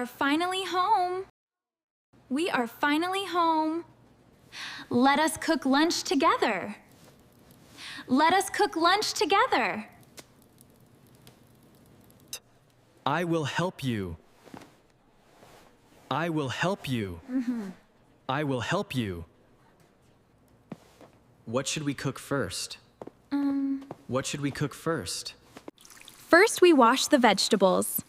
are finally home. We are finally home. Let us cook lunch together. Let us cook lunch together. I will help you. I will help you. I will help you. What should we cook first? What should we cook first? First, we wash the vegetables.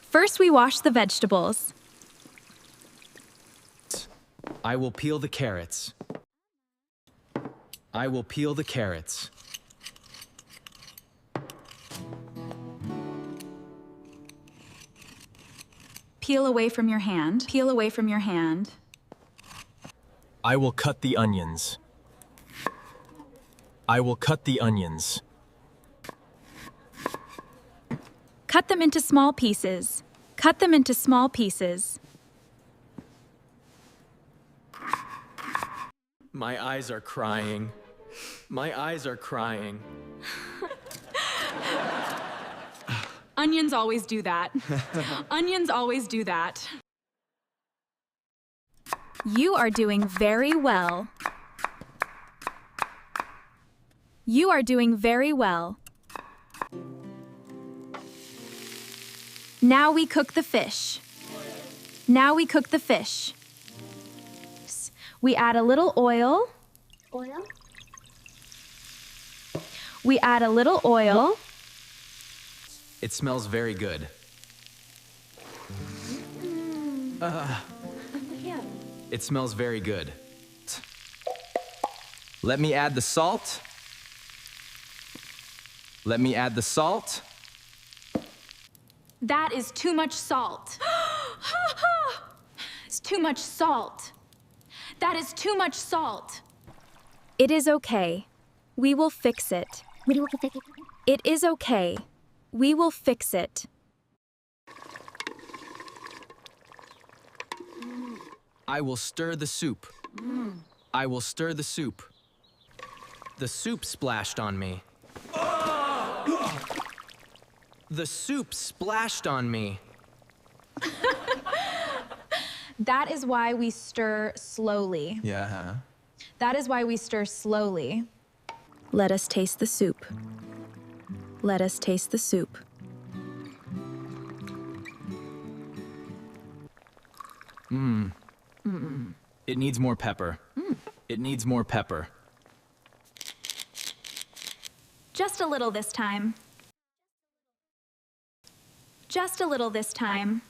First, we wash the vegetables. I will peel the carrots. I will peel the carrots. Peel away from your hand. Peel away from your hand. I will cut the onions. I will cut the onions. Cut them into small pieces. Cut them into small pieces. My eyes are crying. My eyes are crying. Onions always do that. Onions always do that. You are doing very well. You are doing very well. Now we cook the fish. Now we cook the fish. We add a little oil. Oil? We add a little oil. It smells very good. It smells very good. Let me add the salt. Let me add the salt. That is too much salt. It's too much salt. That is too much salt. It is okay. We will fix it. It is okay. We will fix it. I will stir the soup. I will stir the soup. The soup splashed on me. The soup splashed on me. That is why we stir slowly. Yeah. That is why we stir slowly. Let us taste the soup. Let us taste the soup. It needs more pepper. It needs more pepper. Just a little this time. Just a little this time.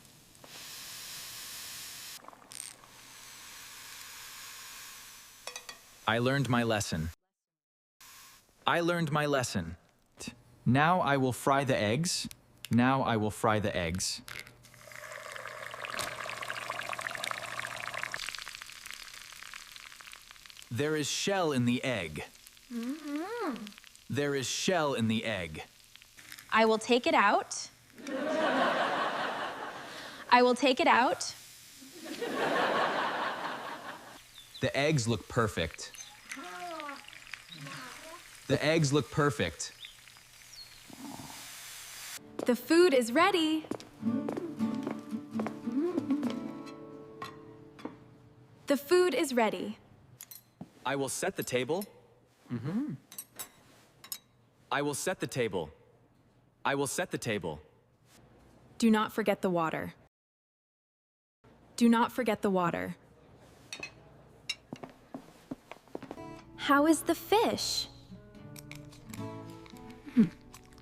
I learned my lesson. I learned my lesson. Now I will fry the eggs. Now I will fry the eggs. There is shell in the egg. There is shell in the egg. I will take it out. I will take it out. The eggs look perfect. The eggs look perfect. The food is ready. The food is ready. I will set the table. I will set the table. I will set the table. Do not forget the water. Do not forget the water. How is the fish?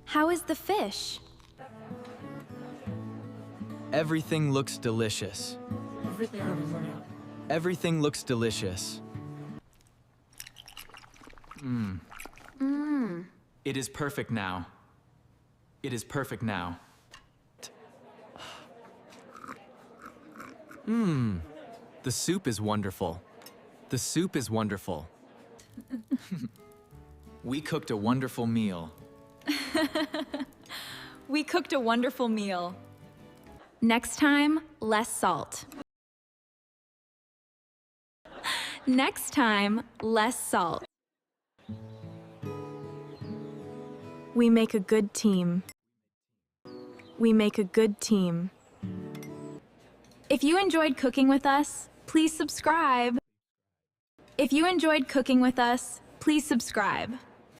How is the fish? Everything looks delicious. Everything looks delicious. It is perfect now. It is perfect now. The soup is wonderful. The soup is wonderful. We cooked a wonderful meal. We cooked a wonderful meal. Next time, less salt. Next time, less salt. We make a good team. We make a good team. If you enjoyed cooking with us, please subscribe. If you enjoyed cooking with us, please subscribe.